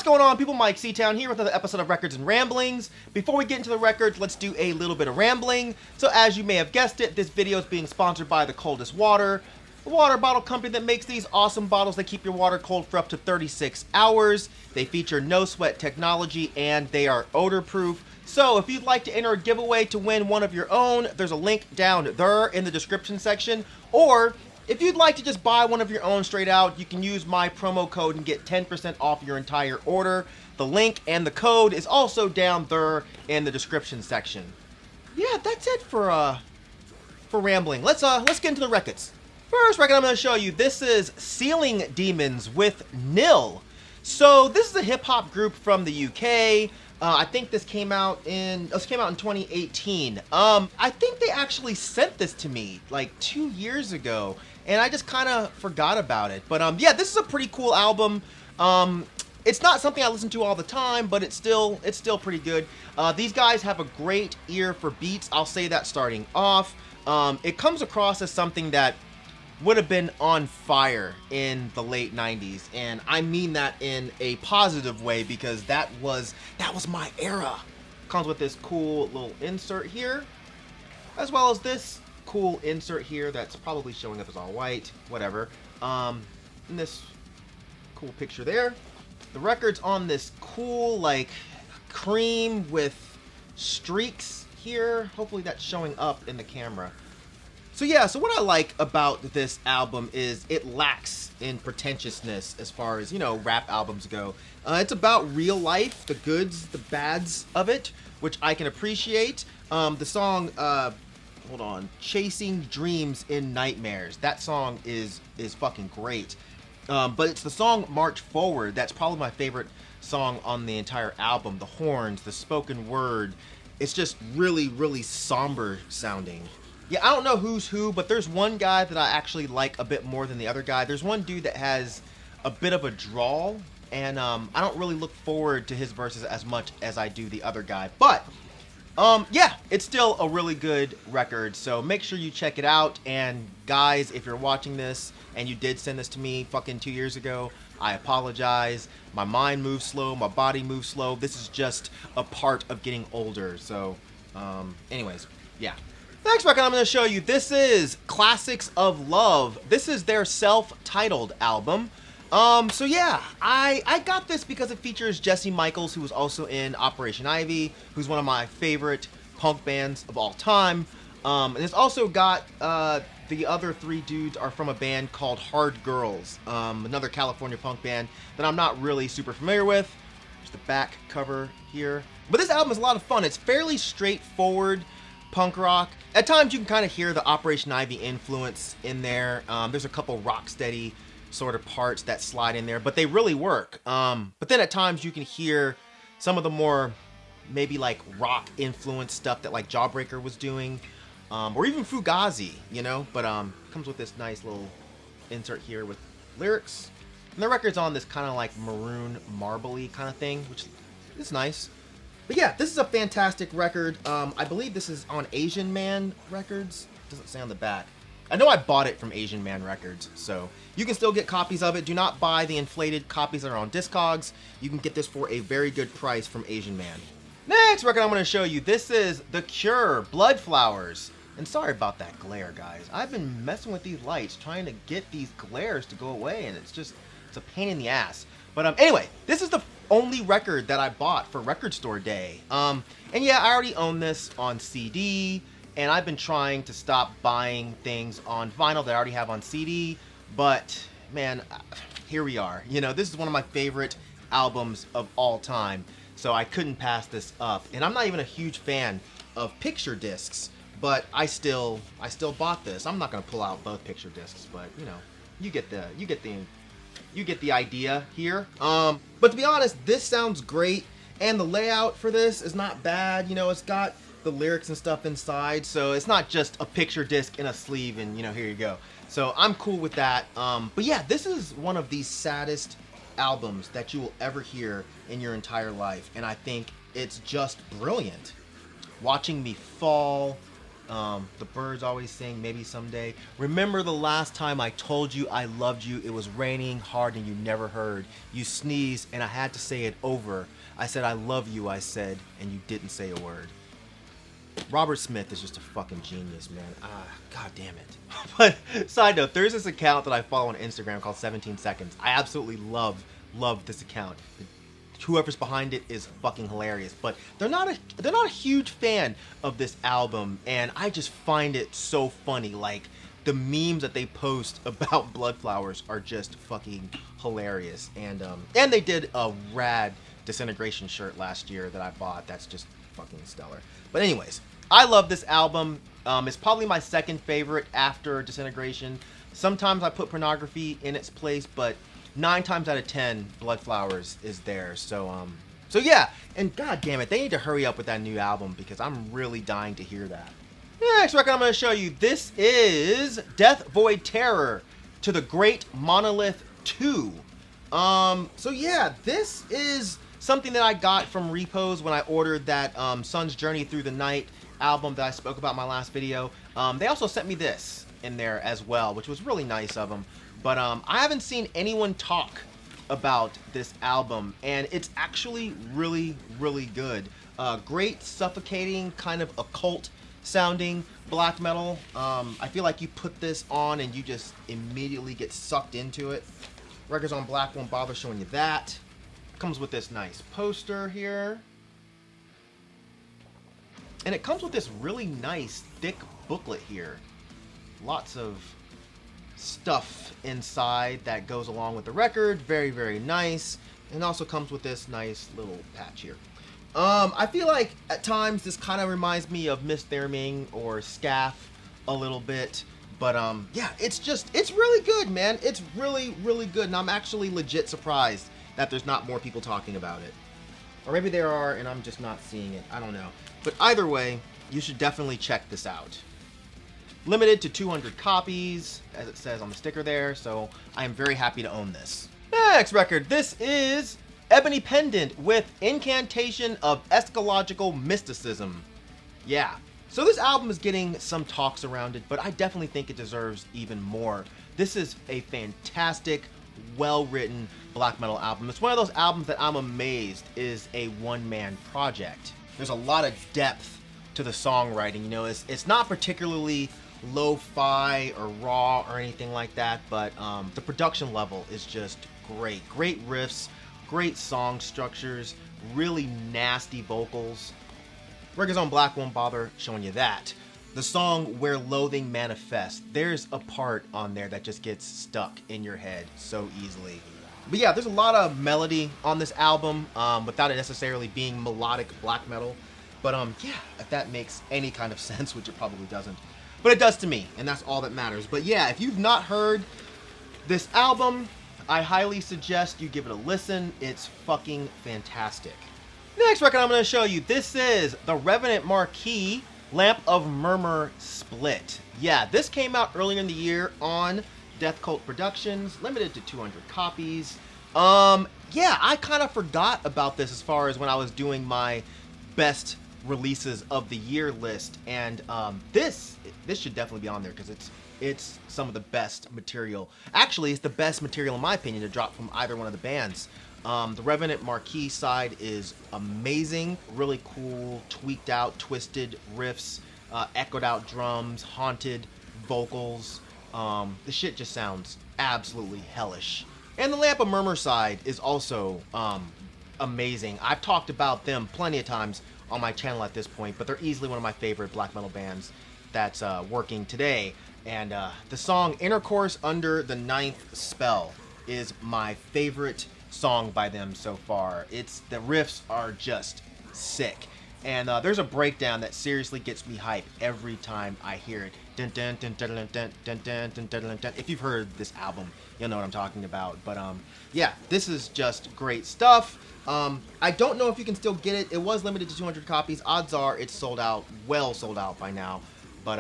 What's going on, people? Myke C-Town here with another episode of Records and Ramblings. Before we get into the records, let's do a little bit of rambling. So as you may have guessed it, this video is being sponsored by The Coldest Water, a water bottle company that makes these awesome bottles that keep your water cold for up to 36 hours. They feature no sweat technology and they are odor proof. So if you'd like to enter a giveaway to win one of your own, there's a link down there in the description section. Or if you'd like to just buy one of your own straight out, you can use my promo code and get 10% off your entire order. The link and the code is also down there in the description section. Yeah, that's it for rambling. Let's get into the records. First record I'm going to show you, this is Ceiling Demons with Nil. So this is a hip hop group from the UK. I think this came out in 2018. I think they actually sent this to me like 2 years ago, and I just kind of forgot about it. But yeah, this is a pretty cool album. It's not something I listen to all the time, but it's still pretty good. These guys have a great ear for beats. I'll say that starting off. It comes across as something that would have been on fire in the late 90s, and I mean that in a positive way because that was my era. Comes with this cool little insert here, as well as this cool insert here that's probably showing up as all white, whatever. And this cool picture there. The record's on this cool like cream with streaks here. Hopefully that's showing up in the camera. So yeah, so what I like about this album is it lacks in pretentiousness as far as, you know, rap albums go. It's about real life, the goods, the bads of it, which I can appreciate. The song, hold on, Chasing Dreams in Nightmares. That song is fucking great. But it's the song March Forward that's probably my favorite song on the entire album. The horns, the spoken word, it's just really, really somber sounding. Yeah, I don't know who's who, but there's one guy that I actually like a bit more than the other guy. There's one dude that has a bit of a drawl, and I don't really look forward to his verses as much as I do the other guy. But, yeah, it's still a really good record, so make sure you check it out. And guys, if you're watching this and you did send this to me fucking 2 years ago, I apologize. My mind moves slow, my body moves slow. This is just a part of getting older. So, anyways, yeah. Next record I'm going to show you, this is Classics of Love. This is their self-titled album. So yeah, I got this because it features Jesse Michaels, who was also in Operation Ivy, who's one of my favorite punk bands of all time. And it's also got, the other three dudes are from a band called Hard Girls, another California punk band that I'm not really super familiar with. There's the back cover here. But this album is a lot of fun. It's fairly straightforward punk rock. At times you can kind of hear the Operation Ivy influence in there. There's a couple rocksteady sort of parts that slide in there, but they really work. But then at times you can hear some of the more maybe like rock influenced stuff that like Jawbreaker was doing, or even Fugazi, you know. But comes with this nice little insert here with lyrics. And the record's on this kind of like maroon marbly kind of thing, which is nice. But yeah, this is a fantastic record. I believe this is on Asian Man Records. Doesn't say on the back. I know I bought it from Asian Man Records, so you can still get copies of it. Do not buy the inflated copies that are on Discogs. You can get this for a very good price from Asian Man. Next record I'm going to show you, this is The Cure, Bloodflowers. And sorry about that glare, guys. I've been messing with these lights, trying to get these glares to go away, and it's a pain in the ass. But anyway, this is the only record that I bought for Record Store Day. And yeah, I already own this on CD, and I've been trying to stop buying things on vinyl that I already have on CD, but man, here we are. You know, this is one of my favorite albums of all time, so I couldn't pass this up. And I'm not even a huge fan of picture discs, but I still bought this. I'm not gonna pull out both picture discs, but you know, you get the idea here. But to be honest, this sounds great, and the layout for this is not bad. You know, it's got the lyrics and stuff inside, so it's not just a picture disc in a sleeve and, you know, here you go. So I'm cool with that. But yeah, this is one of the saddest albums that you will ever hear in your entire life, and I think it's just brilliant. Watching Me Fall, The birds always sing, maybe someday. Remember the last time I told you I loved you? It was raining hard and you never heard. You sneezed and I had to say it over. I said I love you, I said, and you didn't say a word. Robert Smith is just a fucking genius, man. God damn it. But side note, there's this account that I follow on Instagram called 17 Seconds. I absolutely love this account. Whoever's behind it is fucking hilarious, but they're not a huge fan of this album, and I just find it so funny. Like, the memes that they post about Bloodflowers are just fucking hilarious, and they did a rad Disintegration shirt last year that I bought. That's just fucking stellar. But anyways, I love this album. It's probably my second favorite after Disintegration. Sometimes I put Pornography in its place, but 9 times out of 10, Bloodflowers is there. So yeah, and god damn it, they need to hurry up with that new album because I'm really dying to hear that. Next record I'm going to show you, this is Death Void Terror to the Great Monolith 2. So yeah, this is something that I got from Repos when I ordered that Sun's Journey Through the Night album that I spoke about in my last video. They also sent me this in there as well, which was really nice of them. But I haven't seen anyone talk about this album, and it's actually really, really good. Great, suffocating, kind of occult sounding black metal. I feel like you put this on and you just immediately get sucked into it. Records on Black won't bother showing you that. Comes with this nice poster here. And it comes with this really nice, thick booklet here. Lots of stuff inside that goes along with the record. Very, very nice. And also comes with this nice little patch here. I feel like at times this kind of reminds me of Miss Therming or Scaff a little bit. But yeah, it's really good, man. It's really, really good. And I'm actually legit surprised that there's not more people talking about it. Or maybe there are and I'm just not seeing it. I don't know. But either way, you should definitely check this out. Limited to 200 copies, as it says on the sticker there, so I am very happy to own this. Next record, this is Ebony Pendant with Incantation of Eschatological Mysticism. Yeah, so this album is getting some talks around it, but I definitely think it deserves even more. This is a fantastic, well-written black metal album. It's one of those albums that I'm amazed is a one-man project. There's a lot of depth to the songwriting, you know, it's not particularly lo-fi or raw or anything like that, but the production level is just great. Great riffs, great song structures, really nasty vocals. Records on Black won't bother showing you that. The song Where Loathing Manifests, there's a part on there that just gets stuck in your head so easily. But yeah, there's a lot of melody on this album without it necessarily being melodic black metal. But yeah, if that makes any kind of sense, which it probably doesn't. But it does to me, and that's all that matters. But yeah, if you've not heard this album, I highly suggest you give it a listen. It's fucking fantastic. Next record I'm going to show you, this is the Revenant Marquee Lamp of Murmuur Split. Yeah, this came out earlier in the year on Death Cult Productions, limited to 200 copies. Yeah, I kind of forgot about this as far as when I was doing my best releases of the year list, and this should definitely be on there because it's some of the best material. Actually, it's the best material in my opinion to drop from either one of the bands. The Revenant Marquee side is amazing, really cool, tweaked out, twisted riffs, echoed out drums, haunted vocals. The shit just sounds absolutely hellish. And the Lamp of Murmuur side is also amazing. I've talked about them plenty of times on my channel at this point, but they're easily one of my favorite black metal bands that's working today. And the song Intercourse Under the Ninth Spell is my favorite song by them so far. The riffs are just sick. And there's a breakdown that seriously gets me hype every time I hear it. Dun, dun, dun, dun, dun, dun, dun, dun, dun, dun, dun. If you've heard this album, you'll know what I'm talking about. But yeah, this is just great stuff. I don't know if you can still get it. It was limited to 200 copies. Odds are it's sold out, well sold out by now. But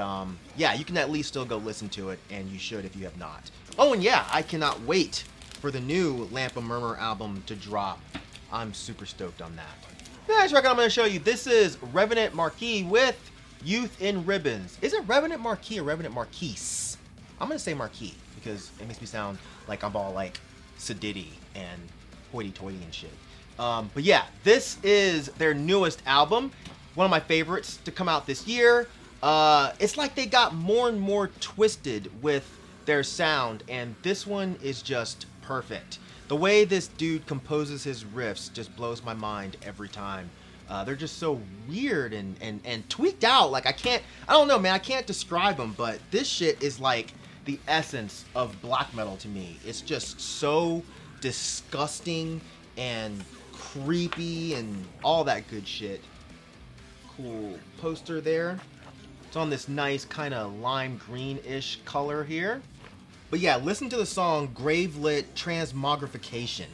yeah, you can at least still go listen to it, and you should if you have not. Oh, and yeah, I cannot wait for the new Lamp of Murmuur album to drop. I'm super stoked on that. Next record I'm going to show you, this is Revenant Marquee with Youth in Ribbons. Is it Revenant Marquee or Revenant Marquis? I'm gonna say Marquee because it makes me sound like I'm all like sedity and hoity-toity and shit. But yeah, this is their newest album, one of my favorites to come out this year. It's like they got more and more twisted with their sound, and this one is just perfect. The way this dude composes his riffs just blows my mind every time. They're just so weird and tweaked out. Like I don't know, man, I can't describe them, but this shit is like the essence of black metal to me. It's just so disgusting and creepy and all that good shit. Cool poster there. It's on this nice kind of lime green-ish color here. But yeah, listen to the song Gravelit Transmogrification.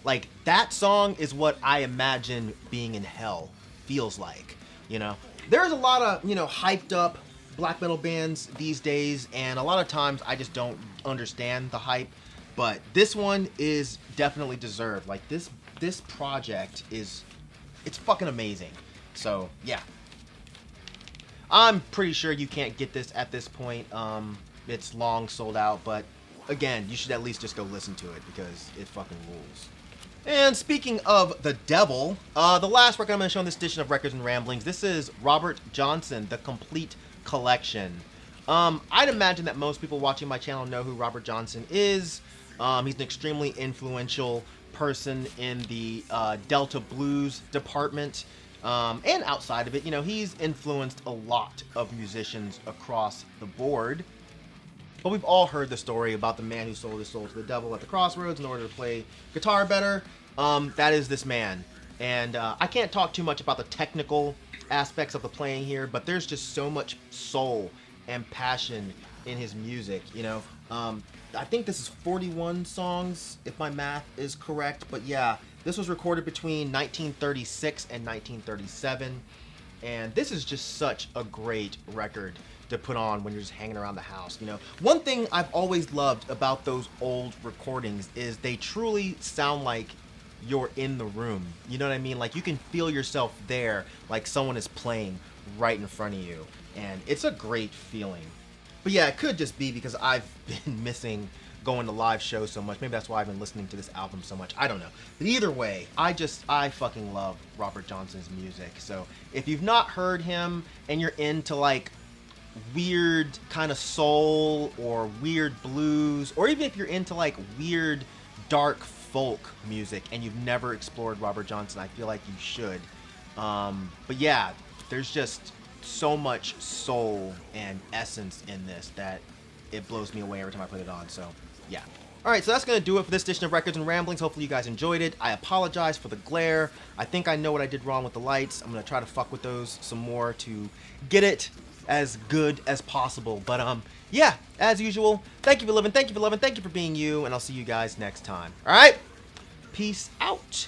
Like, that song is what I imagine being in hell feels like, you know? There's a lot of, you know, hyped up black metal bands these days, and a lot of times I just don't understand the hype. But this one is definitely deserved. Like, this project it's fucking amazing. So, yeah. I'm pretty sure you can't get this at this point. It's long sold out, but again, you should at least just go listen to it because it fucking rules. And speaking of the devil, the last record I'm going to show in this edition of Records and Ramblings, this is Robert Johnson, The Complete Collection. I'd imagine that most people watching my channel know who Robert Johnson is. He's an extremely influential person in the Delta Blues department. And outside of it, you know, he's influenced a lot of musicians across the board. But we've all heard the story about the man who sold his soul to the devil at the crossroads in order to play guitar better. That is this man. And I can't talk too much about the technical aspects of the playing here, but there's just so much soul and passion in his music, you know. I think this is 41 songs, if my math is correct. But yeah, this was recorded between 1936 and 1937. And this is just such a great record to put on when you're just hanging around the house, you know. One thing I've always loved about those old recordings is they truly sound like you're in the room. You know what I mean? Like you can feel yourself there, like someone is playing right in front of you. And it's a great feeling. But yeah, it could just be because I've been missing going to live shows so much. Maybe that's why I've been listening to this album so much. I don't know. But either way, I fucking love Robert Johnson's music. So if you've not heard him and you're into like weird kind of soul or weird blues, or even if you're into like weird dark folk music and you've never explored Robert Johnson, I feel like you should. But yeah, there's just so much soul and essence in this that it blows me away every time I put it on. So yeah. Alright, so that's going to do it for this edition of Records and Ramblings. Hopefully you guys enjoyed it. I apologize for the glare. I think I know what I did wrong with the lights. I'm going to try to fuck with those some more to get it as good as possible. But yeah, as usual, thank you for living, thank you for loving, thank you for being you, and I'll see you guys next time. Alright? Peace out.